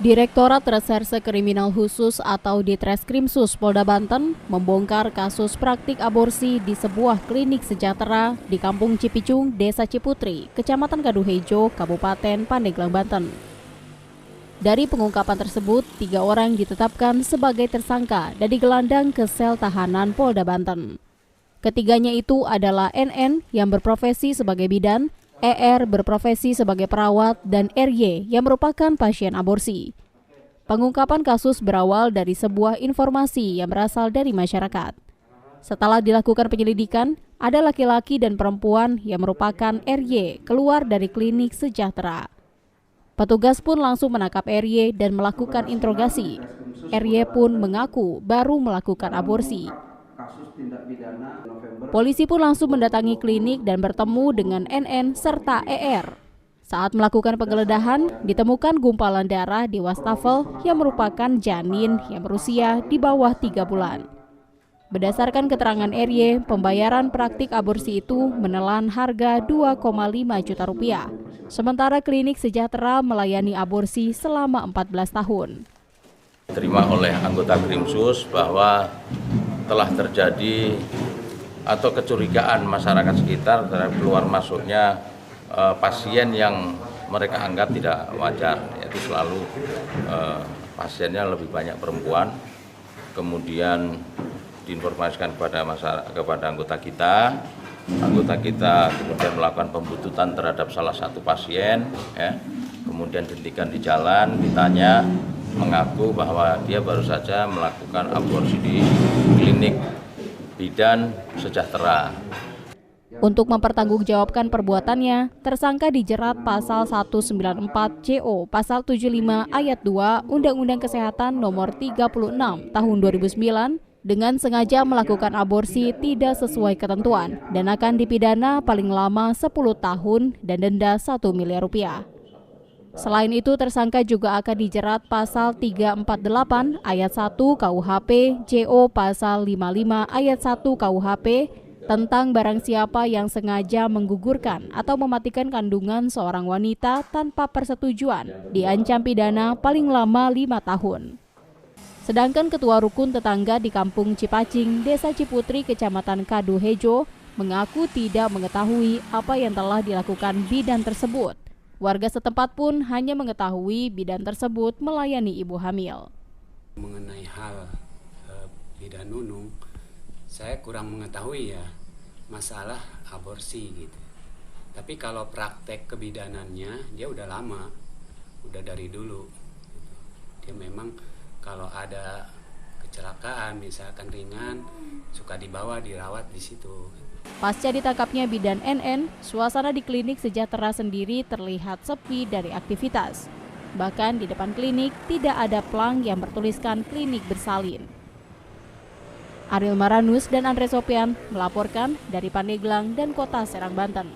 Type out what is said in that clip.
Direktorat Reserse Kriminal Khusus atau Ditreskrimsus Polda Banten membongkar kasus praktik aborsi di sebuah klinik sejahtera di Kampung Cipicung, Desa Ciputri, Kecamatan Kaduhejo, Kabupaten Pandeglang, Banten. Dari pengungkapan tersebut, 3 orang ditetapkan sebagai tersangka dan digelandang ke sel tahanan Polda Banten. Ketiganya itu adalah NN yang berprofesi sebagai bidan, ER berprofesi sebagai perawat, dan RY yang merupakan pasien aborsi. Pengungkapan kasus berawal dari sebuah informasi yang berasal dari masyarakat. Setelah dilakukan penyelidikan, ada laki-laki dan perempuan yang merupakan RY keluar dari klinik sejahtera. Petugas pun langsung menangkap RY dan melakukan interogasi. RY pun mengaku baru melakukan aborsi. Polisi pun langsung mendatangi klinik dan bertemu dengan NN serta ER. Saat melakukan penggeledahan, ditemukan gumpalan darah di wastafel yang merupakan janin yang berusia di bawah 3 bulan. Berdasarkan keterangan RY, pembayaran praktik aborsi itu menelan harga 2,5 juta rupiah. Sementara klinik sejahtera melayani aborsi selama 14 tahun. Terima oleh anggota Krimsus bahwa telah terjadi atau kecurigaan masyarakat sekitar terhadap keluar masuknya pasien yang mereka anggap tidak wajar, yaitu selalu pasiennya lebih banyak perempuan. Kemudian diinformasikan kepada anggota kita kemudian melakukan pembuntutan terhadap salah satu pasien, ya. Kemudian dihentikan di jalan, ditanya, mengaku bahwa dia baru saja melakukan aborsi di klinik bidan sejahtera. Untuk mempertanggungjawabkan perbuatannya, tersangka dijerat pasal 194 CO pasal 75 ayat 2 Undang-Undang Kesehatan nomor 36 tahun 2009 dengan sengaja melakukan aborsi tidak sesuai ketentuan dan akan dipidana paling lama 10 tahun dan denda 1 miliar rupiah. Selain itu, tersangka juga akan dijerat pasal 348 ayat 1 KUHP, CO pasal 55 ayat 1 KUHP tentang barang siapa yang sengaja menggugurkan atau mematikan kandungan seorang wanita tanpa persetujuan, diancam pidana paling lama 5 tahun. Sedangkan Ketua Rukun Tetangga di Kampung Cipacing, Desa Ciputri, Kecamatan Kaduhejo, mengaku tidak mengetahui apa yang telah dilakukan bidan tersebut. Warga setempat pun hanya mengetahui bidan tersebut melayani ibu hamil. Mengenai hal bidan Nunung, saya kurang mengetahui ya masalah aborsi gitu. Tapi kalau praktek kebidanannya dia udah lama, udah dari dulu. Dia memang kalau ada kecelakaan misalkan ringan suka dibawa dirawat di situ. Pasca ditangkapnya bidan NN, suasana di klinik sejahtera sendiri terlihat sepi dari aktivitas. Bahkan di depan klinik tidak ada plang yang bertuliskan klinik bersalin. Ariel Maranus dan Andre Sopian melaporkan dari Pandeglang dan Kota Serang, Banten.